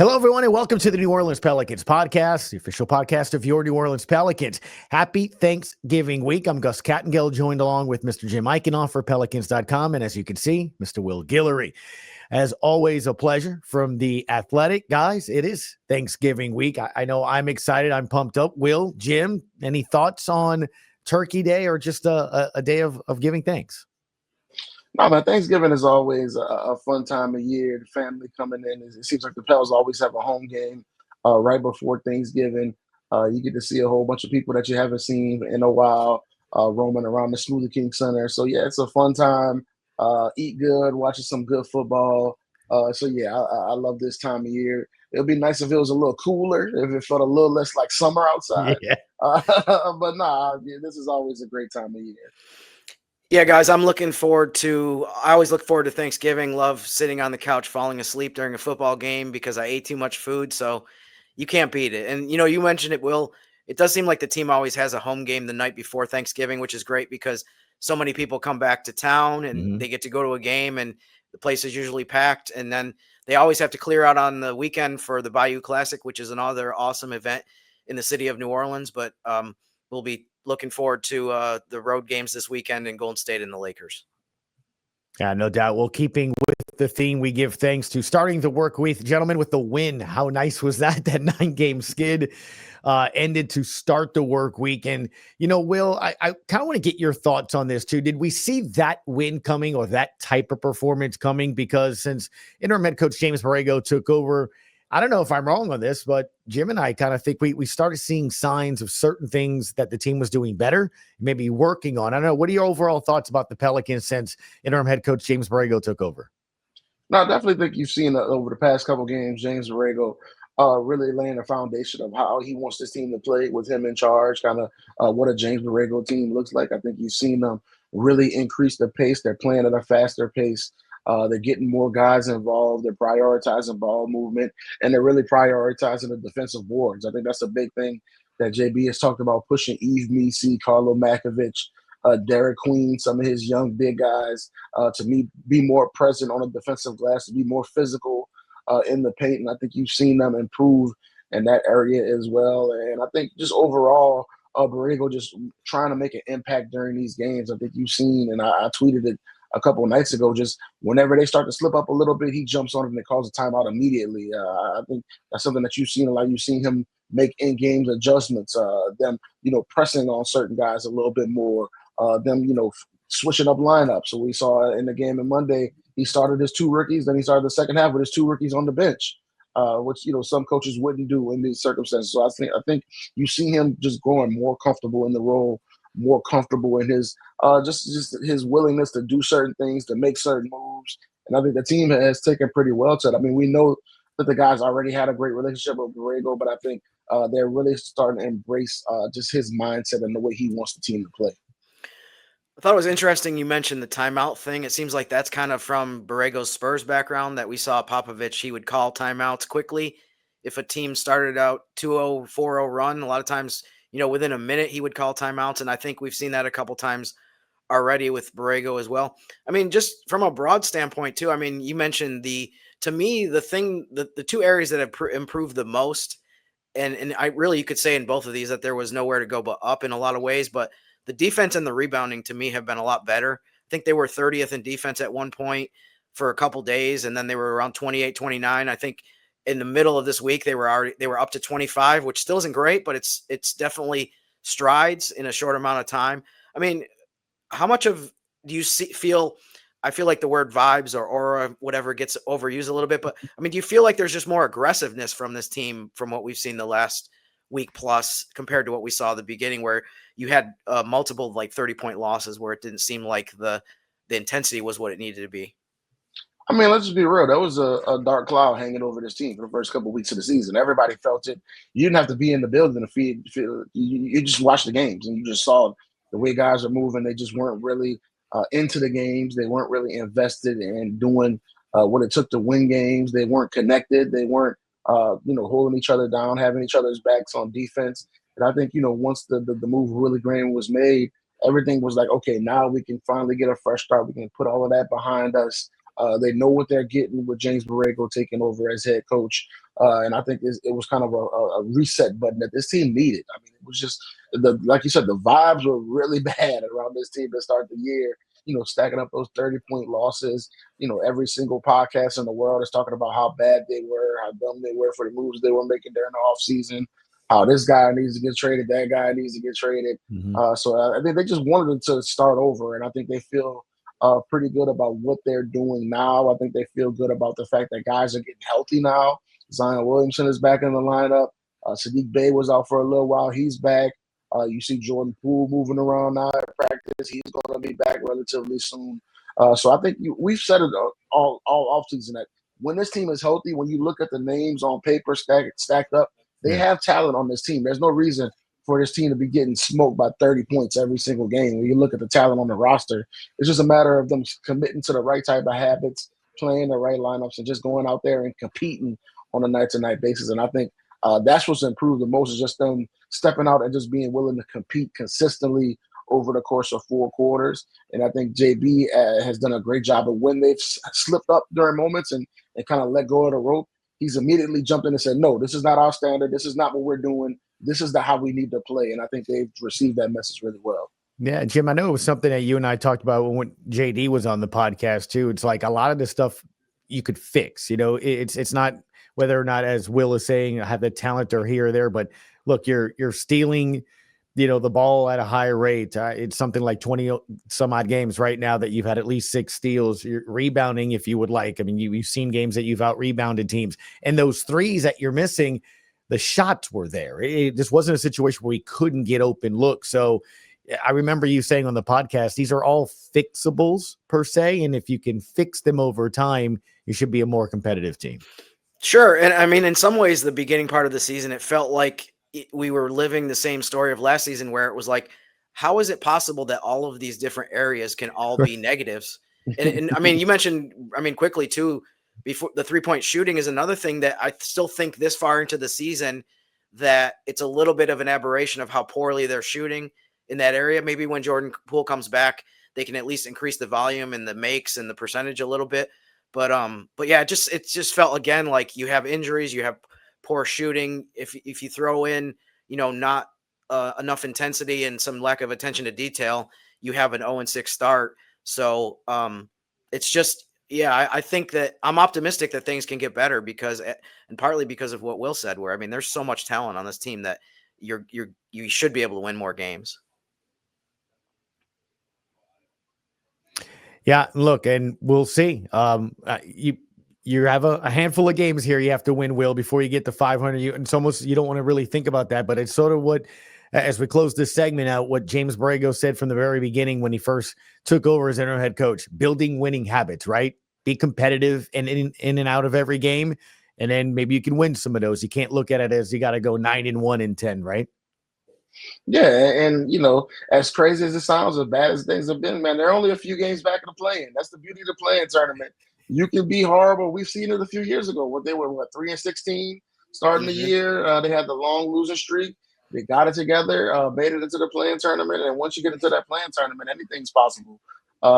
Hello, everyone, and welcome to the New Orleans Pelicans Podcast, the official podcast of your New Orleans Pelicans. Happy Thanksgiving week. I'm Gus Kattengell, joined along with Mr. Jim Eichenhofer, Pelicans.com, and as you can see, Mr. Will Guillory. As always, a pleasure from the Athletic. Guys, it is Thanksgiving week. I know I'm excited. I'm pumped up. Will, Jim, any thoughts on Turkey Day or just a day of giving thanks? No, man, Thanksgiving is always a fun time of year. The family coming in. It seems like the Pels always have a home game right before Thanksgiving. You get to see a whole bunch of people that you haven't seen in a while roaming around the Smoothie King Center. So, yeah, it's a fun time. Eat good, watching some good football. I love this time of year. It would be nice if it was a little cooler, if it felt a little less like summer outside. Yeah. This is always a great time of year. Yeah, guys, I always look forward to Thanksgiving. Love sitting on the couch, falling asleep during a football game because I ate too much food. So you can't beat it. And, you mentioned it, Will. It does seem like the team always has a home game the night before Thanksgiving, which is great because so many people come back to town and they get to go to a game and the place is usually packed. And then they always have to clear out on the weekend for the Bayou Classic, which is another awesome event in the city of New Orleans. But we'll be looking forward to the road games this weekend in Golden State and the Lakers. Yeah, no doubt. Well, keeping with the theme we give thanks to, starting the work week, gentlemen, with the win. How nice was that? That 9-game skid ended to start the work week. And, Will, I kind of want to get your thoughts on this too. Did we see that win coming or that type of performance coming? Because since interim head coach James Borrego took over, I don't know if I'm wrong on this, but Jim and I kind of think we started seeing signs of certain things that the team was doing better, maybe working on. I don't know. What are your overall thoughts about the Pelicans since interim head coach James Borrego took over? No, I definitely think you've seen over the past couple games, James Borrego really laying the foundation of how he wants this team to play with him in charge, kind of what a James Borrego team looks like. I think you've seen them really increase the pace. They're playing at a faster pace. They're getting more guys involved. They're prioritizing ball movement, and they're really prioritizing the defensive boards. I think that's a big thing that JB has talked about, pushing Yves Missi, Carlo Makovich, Derek Queen, some of his young big guys to be more present on the defensive glass, to be more physical in the paint. And I think you've seen them improve in that area as well. And I think just overall, Borrego just trying to make an impact during these games. I think you've seen, and I tweeted it a couple of nights ago, just whenever they start to slip up a little bit, he jumps on it and calls a timeout immediately. I think that's something that you've seen a lot. You've seen him make in-game adjustments, them, pressing on certain guys a little bit more, them, switching up lineups. So we saw in the game on Monday, he started his 2 rookies, then he started the second half with his 2 rookies on the bench, which, some coaches wouldn't do in these circumstances. So I think you see him just growing more comfortable in the role, more comfortable in his just his willingness to do certain things, to make certain moves. And I think the team has taken pretty well to it. I mean, we know that the guys already had a great relationship with Borrego, but I think they're really starting to embrace just his mindset and the way he wants the team to play. I thought it was interesting you mentioned the timeout thing. It seems like that's kind of from Borrego's Spurs background, that we saw Popovich, he would call timeouts quickly. If a team started out 2-0, 4-0 run, a lot of times, within a minute he would call timeouts. And I think we've seen that a couple times already with Borrego as well. I mean, just from a broad standpoint too, I mean, you mentioned the 2 areas that have improved the most, and I really, you could say in both of these that there was nowhere to go but up in a lot of ways, but the defense and the rebounding to me have been a lot better. I think they were 30th in defense at one point for a couple days, and then they were around 28, 29. I think in the middle of this week they were up to 25, which still isn't great, but it's definitely strides in a short amount of time. I mean, how much do you feel? I feel like the word vibes or aura, whatever, gets overused a little bit, but I mean, do you feel like there's just more aggressiveness from this team from what we've seen the last week plus compared to what we saw at the beginning, where you had multiple 30-point losses where it didn't seem like the intensity was what it needed to be? I mean, let's just be real. There was a dark cloud hanging over this team for the first couple of weeks of the season. Everybody felt it. You didn't have to be in the building to feel. You just watched the games and you just saw the way guys are moving. They just weren't really into the games. They weren't really invested in doing what it took to win games. They weren't connected. They weren't, holding each other down, having each other's backs on defense. And I think, once the move really grand was made, everything was like, okay, now we can finally get a fresh start. We can put all of that behind us. They know what they're getting with James Borrego taking over as head coach. And I think it was kind of a reset button that this team needed. I mean, it was just, like you said, the vibes were really bad around this team to start the year. Stacking up those 30-point losses. Every single podcast in the world is talking about how bad they were, how dumb they were for the moves they were making during the offseason, how this guy needs to get traded, that guy needs to get traded. So I think they just wanted to start over, and I think they feel pretty good about what they're doing now. I think they feel good about the fact that guys are getting healthy now. Zion Williamson is back in the lineup. Sadiq Bey was out for a little while. He's back. You see Jordan Poole moving around now at practice. He's going to be back relatively soon. So I think we've said it all offseason that when this team is healthy, when you look at the names on paper stacked up, they have talent on this team. There's no reason for this team to be getting smoked by 30 points every single game. When you look at the talent on the roster, it's just a matter of them committing to the right type of habits, playing the right lineups, and just going out there and competing on a night-to-night basis. And I think that's what's improved the most is just them stepping out and just being willing to compete consistently over the course of 4 quarters. And I think JB has done a great job of when they've slipped up during moments and kind of let go of the rope, he's immediately jumped in and said, no, this is not our standard. This is not what we're doing. This is how we need to play. And I think they've received that message really well. Yeah, Jim, I know it was something that you and I talked about when JD was on the podcast too. It's like a lot of the stuff you could fix. It's not whether or not, as Will is saying, have the talent or here or there, but look, you're stealing, the ball at a high rate. It's something like 20 some odd games right now that you've had at least 6 steals. You're rebounding if you would like. I mean, you've seen games that you've out rebounded teams, and those threes that you're missing, the shots were there. This wasn't a situation where we couldn't get open looks. So I remember you saying on the podcast, these are all fixables per se. And if you can fix them over time, you should be a more competitive team. Sure. And I mean, in some ways, the beginning part of the season, it felt like we were living the same story of last season where it was like, how is it possible that all of these different areas can all be negatives? And I mean, you mentioned, quickly too, before the 3-point shooting is another thing that I still think this far into the season that it's a little bit of an aberration of how poorly they're shooting in that area. Maybe when Jordan Poole comes back, they can at least increase the volume and the makes and the percentage a little bit. But yeah, it just felt again like you have injuries, you have poor shooting. If you throw in, not enough intensity and some lack of attention to detail, you have an 0-6 start. So it's just, yeah, I think that I'm optimistic that things can get better and partly because of what Will said, where, there's so much talent on this team that you should be able to win more games. Yeah, look, and we'll see. You have a handful of games here you have to win, Will, before you get to 500. It's almost, you don't want to really think about that, but it's sort of what, as we close this segment out, what James Borrego said from the very beginning when he first took over as interim head coach: building winning habits, right? Be competitive and in and out of every game, and then maybe you can win some of those. You can't look at it as you got to go 9-1 in 10, right? Yeah, and as crazy as it sounds, as bad as things have been, man, they're only a few games back in the play-in. That's the beauty of the play-in tournament. You can be horrible. We've seen it a few years ago when they were 3-16 starting the year. They had the long losing streak. They got it together, made it into the play-in tournament, and once you get into that play-in tournament, anything's possible.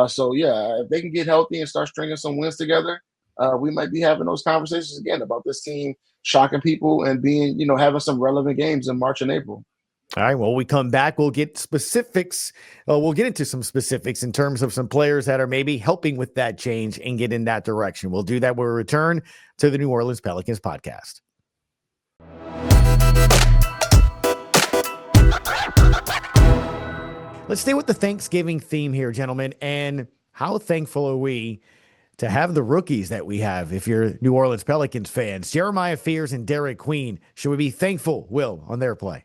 So yeah, if they can get healthy and start stringing some wins together, we might be having those conversations again about this team shocking people and being, having some relevant games in March and April. All right, well, we come back. We'll get specifics. We'll get into some specifics in terms of some players that are maybe helping with that change and get in that direction. We'll do that when we return to the New Orleans Pelicans podcast. Let's stay with the Thanksgiving theme here, gentlemen. And how thankful are we to have the rookies that we have? If you're New Orleans Pelicans fans, Jeremiah Fears and Derek Queen, should we be thankful, Will, on their play?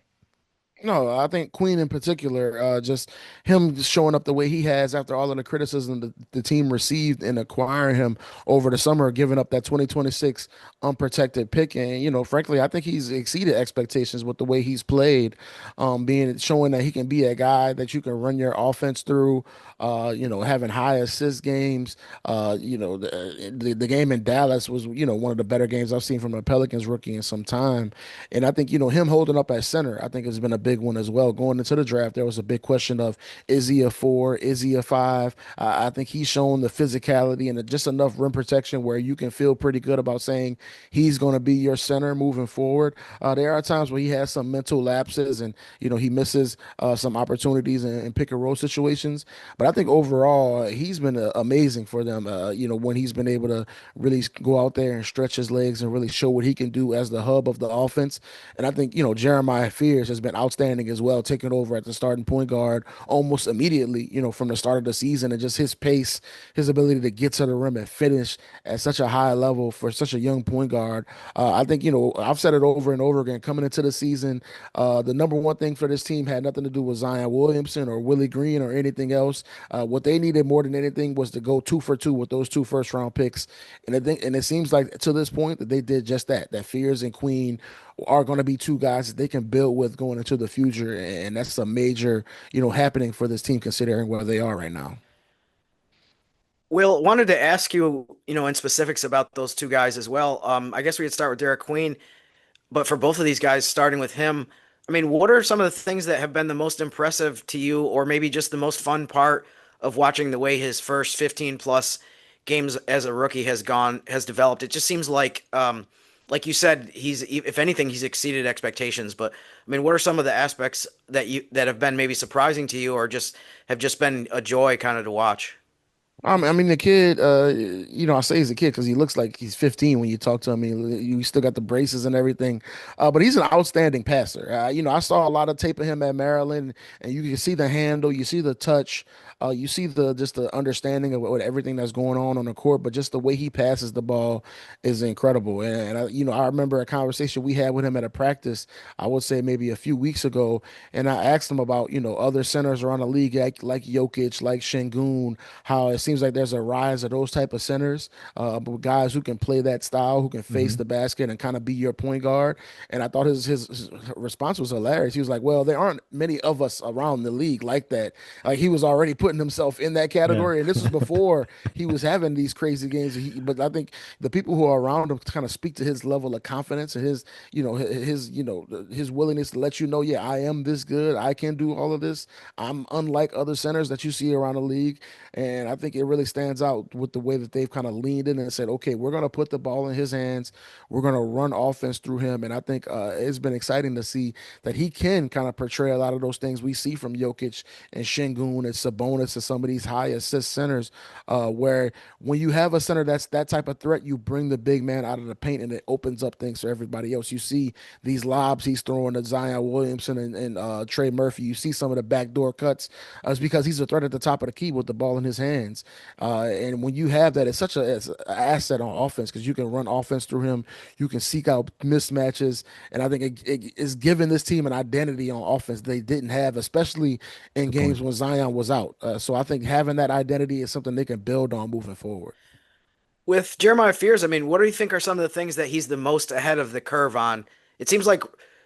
No, I think Queen in particular, just him showing up the way he has after all of the criticism the team received in acquiring him over the summer, giving up that 2026 unprotected pick. And, frankly, I think he's exceeded expectations with the way he's played, showing that he can be a guy that you can run your offense through, having high assist games. The game in Dallas was, one of the better games I've seen from a Pelicans rookie in some time. And I think, him holding up at center, I think has been a big one as well. Going into the draft, there was a big question of, is he a four? Is he a five? I think he's shown the physicality and just enough rim protection where you can feel pretty good about saying he's going to be your center moving forward. There are times where he has some mental lapses and, he misses some opportunities in pick and roll situations. But I think overall, he's been amazing for them, when he's been able to really go out there and stretch his legs and really show what he can do as the hub of the offense. And I think, Jeremiah Fears has been outstanding as well, taking over at the starting point guard almost immediately, from the start of the season, and just his pace, his ability to get to the rim and finish at such a high level for such a young point guard. I think, I've said it over and over again coming into the season. The number one thing for this team had nothing to do with Zion Williamson or Willie Green or anything else. What they needed more than anything was to go 2 for 2 with those 2 first-round picks. And it seems like to this point that they did just that. That Fears and Queen are going to be two guys that they can build with going into the future. And that's a major, happening for this team considering where they are right now. Will, wanted to ask you, in specifics about those two guys as well. I guess we could start with Derek Queen, but for both of these guys, starting with him, I mean, what are some of the things that have been the most impressive to you, or maybe just the most fun part of watching the way his first 15 plus games as a rookie has developed? It just seems like you said, if anything, he's exceeded expectations. But I mean, what are some of the aspects that have been maybe surprising to you, or just have just been a joy kind of to watch? I mean, the kid, I say he's a kid because he looks like he's 15 when you talk to him. You still got the braces and everything, but he's an outstanding passer. I saw a lot of tape of him at Maryland, and you can see the handle, you see the touch, you see the understanding of everything that's going on the court. But just the way he passes the ball is incredible. I remember a conversation we had with him at a practice. I would say maybe a few weeks ago, and I asked him about other centers around the league like Jokic, like Şengün, how it seems like there's a rise of those type of centers, but guys who can play that style, who can face the basket and kind of be your point guard. And I thought his response was hilarious. He was like, "Well, there aren't many of us around the league like that." Like he was already putting himself in that category, Yeah. and this was before he was having these crazy games. But I think the people who are around him kind of speak to his level of confidence and his willingness to let you know, yeah, I am this good. I can do all of this. I'm unlike other centers that you see around the league. And I think it really stands out with the way that they've kind of leaned in and said, okay, we're going to put the ball in his hands. We're going to run offense through him. And I think it's been exciting to see that he can kind of portray a lot of those things we see from Jokic and Şengün and Sabonis and some of these high assist centers, where when you have a center that's that type of threat, you bring the big man out of the paint and it opens up things for everybody else. You see these lobs he's throwing to Zion Williamson and Trey Murphy. You see some of the backdoor cuts. It's because he's a threat at the top of the key with the ball in his hands. And when you have that, it's an asset on offense because you can run offense through him. You can seek out mismatches. And I think it is giving this team an identity on offense they didn't have, especially in games when Zion was out. So I think having that identity is something they can build on moving forward. With Jeremiah Fears, I mean, what do you think are some of the things that he's the most ahead of the curve on? It seems like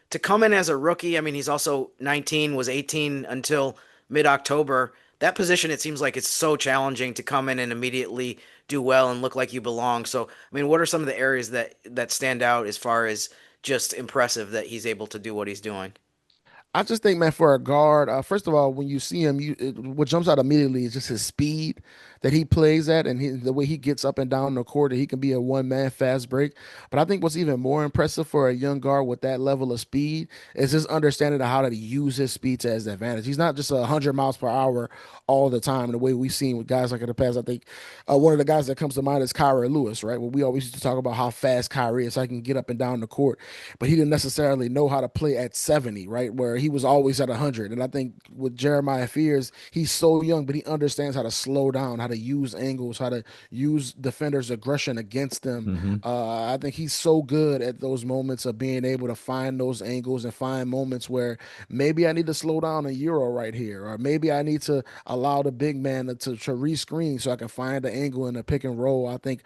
to come in as a rookie, I mean, he's also 19, was 18 until mid-October. That position, it seems like it's so challenging to come in and immediately do well and look like you belong. So, I mean, what are some of the areas that stand out as far as just impressive that he's able to do what he's doing? I just think, man, for a guard, first of all, when you see him, what jumps out immediately is just his speed that he plays at and the way he gets up and down the court. That he can be a one-man fast break. But I think what's even more impressive for a young guard with that level of speed is his understanding of how to use his speed to his advantage. He's not just 100 miles per hour all the time. The way we've seen with guys like in the past, I think one of the guys that comes to mind is Kyrie Lewis, right? Well, we always used to talk about how fast Kyrie is, so he can get up and down the court, but he didn't necessarily know how to play at 70, right? Where he was always at 100. And I think with Jeremiah Fears, he's so young, but he understands how to slow down, how to use angles, how to use defenders' aggression against them. I think he's so good at those moments of being able to find those angles and find moments where maybe I need to slow down a Euro right here, or maybe I need to allow the big man to re-screen so I can find the angle in the pick and roll. I think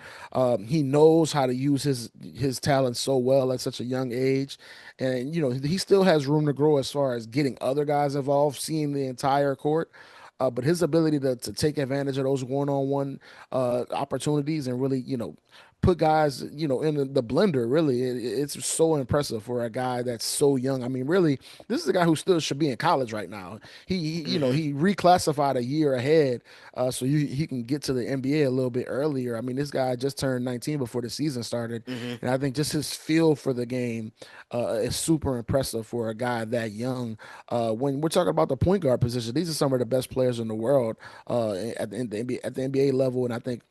he knows how to use his talent so well at such a young age. And, he still has room to grow as far as getting other guys involved, seeing the entire court. but his ability to take advantage of those one-on-one opportunities and really, put guys, in the blender, really, it's so impressive for a guy that's so young. I mean, really, this is a guy who still should be in college right now. He reclassified a year ahead, so he can get to the NBA a little bit earlier. I mean, this guy just turned 19 before the season started, and I think just his feel for the game is super impressive for a guy that young. When we're talking about the point guard position, these are some of the best players in the world at the NBA level, and I think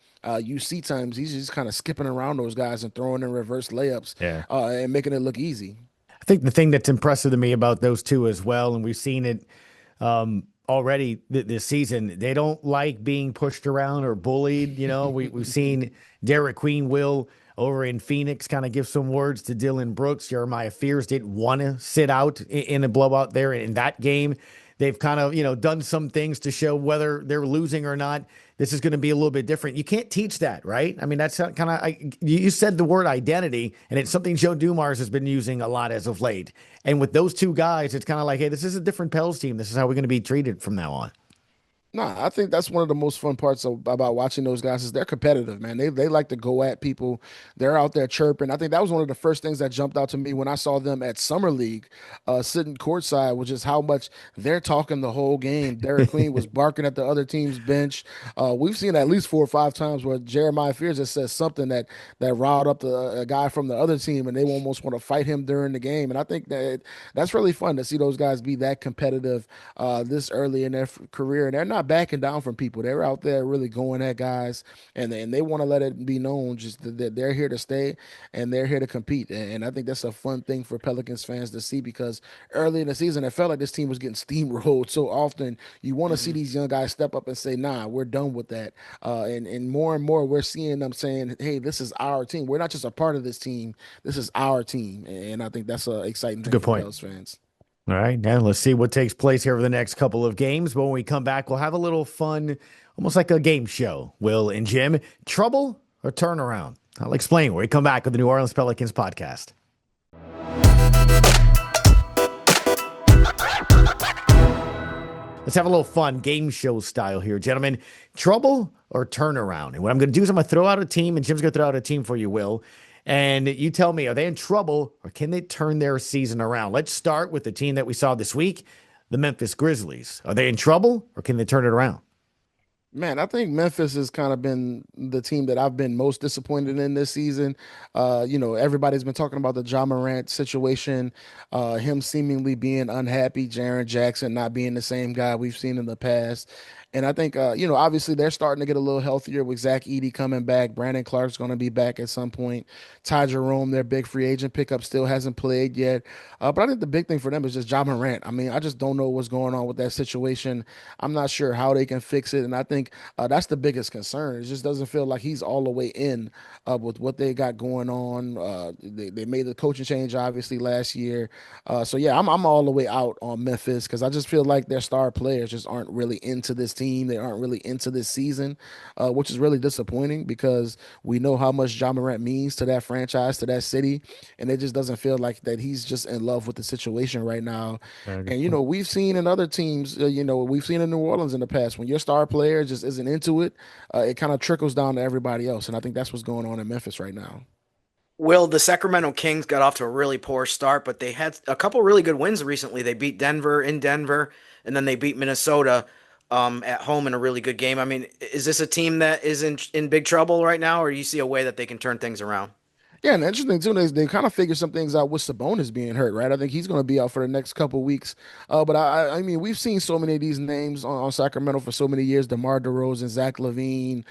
you see times he's just kind of skipping around those guys and throwing in reverse layups and making it look easy. I think the thing that's impressive to me about those two as well, and we've seen it already this season, they don't like being pushed around or bullied. We've seen Derek Queen will over in Phoenix kind of give some words to Dylan Brooks. Jeremiah Fears didn't want to sit out in a blowout there in that game. They've kind of, done some things to show whether they're losing or not. This is going to be a little bit different. You can't teach that, right? I mean, that's kind of, you said the word identity, and it's something Joe Dumars has been using a lot as of late. And with those two guys, it's kind of like, hey, this is a different Pels team. This is how we're going to be treated from now on. No, I think that's one of the most fun parts about watching those guys is they're competitive, man. They like to go at people. They're out there chirping. I think that was one of the first things that jumped out to me when I saw them at Summer League, sitting courtside, which is how much they're talking the whole game. Derek Queen was barking at the other team's bench. We've seen at least 4 or 5 times where Jeremiah Fears just says something that riled up a guy from the other team, and they almost want to fight him during the game. And I think that's really fun to see those guys be that competitive this early in their career, and they're not backing down from people. They're out there really going at guys, and they want to let it be known just that they're here to stay and they're here to compete. And I think that's a fun thing for Pelicans fans to see, because early in the season it felt like this team was getting steamrolled so often. You want to see these young guys step up and say, nah, we're done with that. And more we're seeing them saying, hey, this is our team. We're not just a part of this team. This is our team. And I think that's an exciting thing for Pels fans. All right, now let's see what takes place here over the next couple of games. But when we come back, we'll have a little fun, almost like a game show. Will and Jim, trouble or turnaround? I'll explain when we come back with the New Orleans Pelicans podcast. Let's have a little fun game show style here, gentlemen. Trouble or turnaround? And what I'm going to do is I'm going to throw out a team, and Jim's going to throw out a team for you, Will. And you tell me, are they in trouble or can they turn their season around? Let's start with the team that we saw this week, the Memphis Grizzlies. Are they in trouble or can they turn it around? Man, I think Memphis has kind of been the team that I've been most disappointed in this season. Everybody's been talking about the Ja Morant situation, him seemingly being unhappy, Jaren Jackson not being the same guy we've seen in the past. And I think, obviously they're starting to get a little healthier with Zach Edey coming back. Brandon Clark's going to be back at some point. Ty Jerome, their big free agent pickup, still hasn't played yet. But I think the big thing for them is just Ja Morant. I mean, I just don't know what's going on with that situation. I'm not sure how they can fix it. And I think that's the biggest concern. It just doesn't feel like he's all the way in with what they got going on. They made the coaching change, obviously, last year. I'm all the way out on Memphis because I just feel like their star players just aren't really into this team. They aren't really into this season, which is really disappointing because we know how much Ja Morant means to that franchise, to that city, and it just doesn't feel like that he's just in love with the situation right now. And, we've seen in other teams, we've seen in New Orleans in the past, when your star player just isn't into it, it kind of trickles down to everybody else, and I think that's what's going on in Memphis right now. Will, the Sacramento Kings got off to a really poor start, but they had a couple really good wins recently. They beat Denver in Denver, and then they beat Minnesota at home in a really good game. I mean, is this a team that is in big trouble right now, or do you see a way that they can turn things around? Yeah, and the interesting too is they kind of figured some things out with Sabonis being hurt, right? I think he's going to be out for the next couple of weeks. But I mean, we've seen so many of these names on Sacramento for so many years: DeMar DeRozan, Zach LaVine,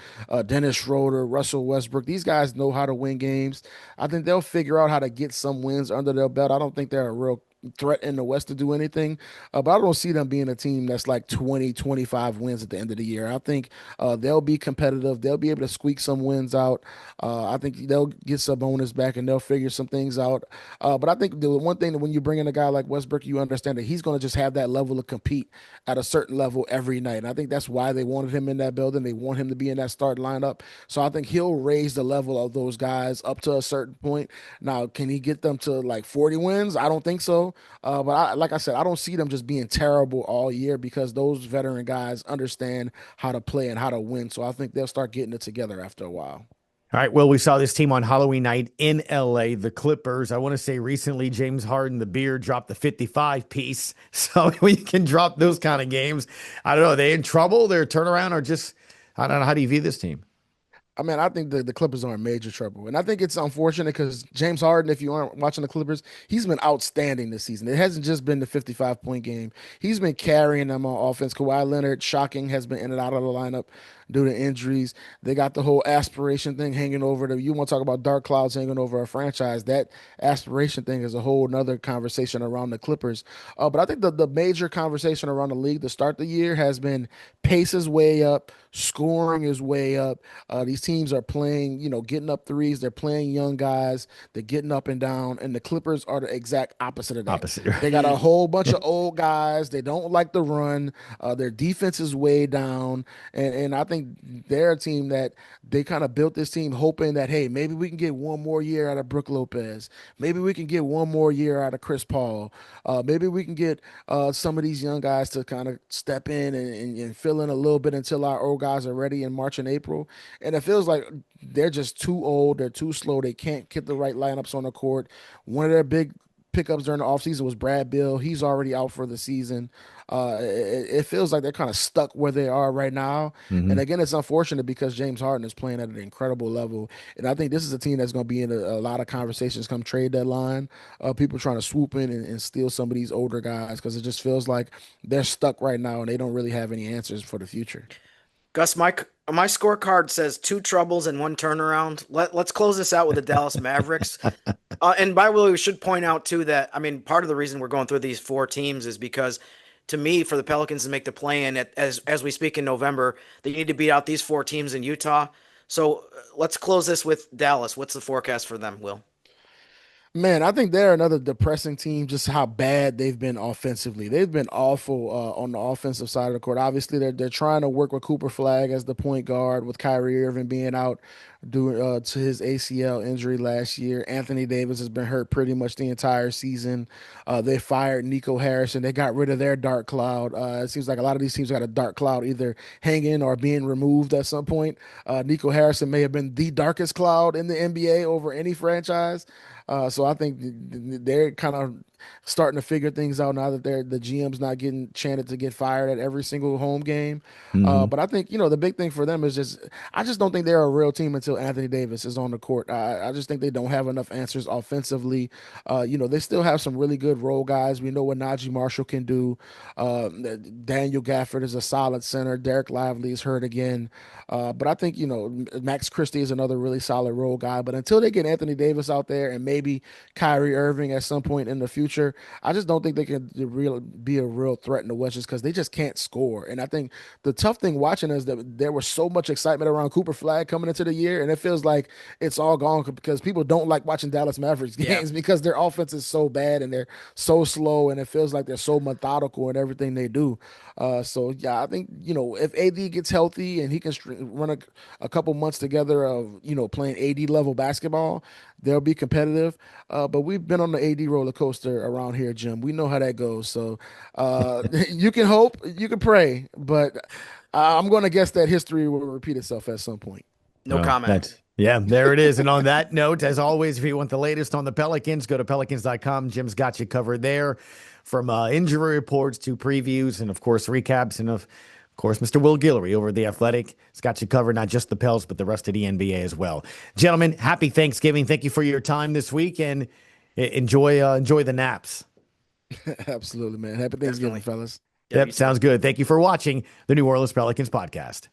Dennis Schroeder, Russell Westbrook. These guys know how to win games. I think they'll figure out how to get some wins under their belt. I don't think they're a real threat in the West to do anything, but I don't see them being a team that's like 20, 25 wins at the end of the year. I think they'll be competitive. They'll be able to squeak some wins out. I think they'll get Sabonis back and they'll figure some things out. But I think the one thing that when you bring in a guy like Westbrook, you understand that he's going to just have that level of compete at a certain level every night. And I think that's why they wanted him in that building. They want him to be in that start lineup. So I think he'll raise the level of those guys up to a certain point. Now, can he get them to like 40 wins? I don't think so. so. But like I said, I don't see them just being terrible all year because those veteran guys understand how to play and how to win. So I think they'll start getting it together after a while. All right. Well, we saw this team on Halloween night in LA, the Clippers. I want to say recently, James Harden, the beard, dropped the 55 piece. So we can drop those kind of games. I don't know. Are they in trouble? Their turnaround, or just, I don't know. How do you view this team? I mean, I think the Clippers are in major trouble. And I think it's unfortunate because James Harden, if you aren't watching the Clippers, he's been outstanding this season. It hasn't just been the 55-point game. He's been carrying them on offense. Kawhi Leonard, shocking, has been in and out of the lineup due to injuries. They got the whole aspiration thing hanging over them. You want to talk about dark clouds hanging over a franchise. That aspiration thing is a whole nother conversation around the Clippers. But I think the major conversation around the league to start the year has been pace is way up, scoring is way up. These teams are playing, getting up threes. They're playing young guys. They're getting up and down. And the Clippers are the exact opposite of that. Opposite. They got a whole bunch of old guys. They don't like the run. Their defense is way down. And I think they're a team that they kind of built this team hoping that, hey, maybe we can get one more year out of Brook Lopez. Maybe we can get one more year out of Chris Paul. Maybe we can get some of these young guys to kind of step in and fill in a little bit until our old guys are ready in March and April. And it feels like they're just too old. They're too slow. They can't get the right lineups on the court. One of their big pickups during the offseason was Brad Beal. He's already out for the season. It feels like they're kind of stuck where they are right now. Mm-hmm. And again, it's unfortunate because James Harden is playing at an incredible level. And I think this is a team that's going to be in a lot of conversations come trade deadline. People trying to swoop in and steal some of these older guys because it just feels like they're stuck right now and they don't really have any answers for the future. Gus, my scorecard says 2 troubles and 1 turnaround. Let's close this out with the Dallas Mavericks. And by the way, we should point out too that, I mean, part of the reason we're going through these 4 teams is because, to me, for the Pelicans to make the play-in as we speak in November, they need to beat out these 4 teams in Utah. So let's close this with Dallas. What's the forecast for them, Will? Man, I think they're another depressing team, just how bad they've been offensively. They've been awful on the offensive side of the court. Obviously, they're trying to work with Cooper Flag as the point guard, with Kyrie Irving being out due to his ACL injury last year. Anthony Davis has been hurt pretty much the entire season. They fired Nico Harrison. They got rid of their dark cloud. It seems like a lot of these teams got a dark cloud either hanging or being removed at some point. Nico Harrison may have been the darkest cloud in the NBA over any franchise. So I think they're kind of starting to figure things out now that the GM's not getting chanted to get fired at every single home game. Mm-hmm. But I think, the big thing for them is I just don't think they're a real team until Anthony Davis is on the court. I just think they don't have enough answers offensively. They still have some really good role guys. We know what Najee Marshall can do. Daniel Gafford is a solid center. Derek Lively is hurt again. But I think, Max Christie is another really solid role guy. But until they get Anthony Davis out there and maybe Kyrie Irving at some point in the future, I just don't think they can be a real threat in the West just because they just can't score. And I think the tough thing watching is that there was so much excitement around Cooper Flag coming into the year, and it feels like it's all gone because people don't like watching Dallas Mavericks games because their offense is so bad and they're so slow, and it feels like they're so methodical in everything they do. I think, if AD gets healthy and he can run a couple months together of, playing AD level basketball, they'll be competitive. But we've been on the AD roller coaster around here, Jim. We know how that goes. So you can hope, you can pray, but I'm going to guess that history will repeat itself at some point. No comment. Yeah, there it is. And on that note, as always, if you want the latest on the Pelicans, go to pelicans.com. Jim's got you covered there, from injury reports to previews and, of course, recaps. And, of course, Mr. Will Guillory over at The Athletic has got you covered, not just the Pels, but the rest of the NBA as well. Gentlemen, happy Thanksgiving. Thank you for your time this week, and enjoy the naps. Absolutely, man. Happy Thanksgiving, fellas. Yep, sounds good. Thank you for watching the New Orleans Pelicans podcast.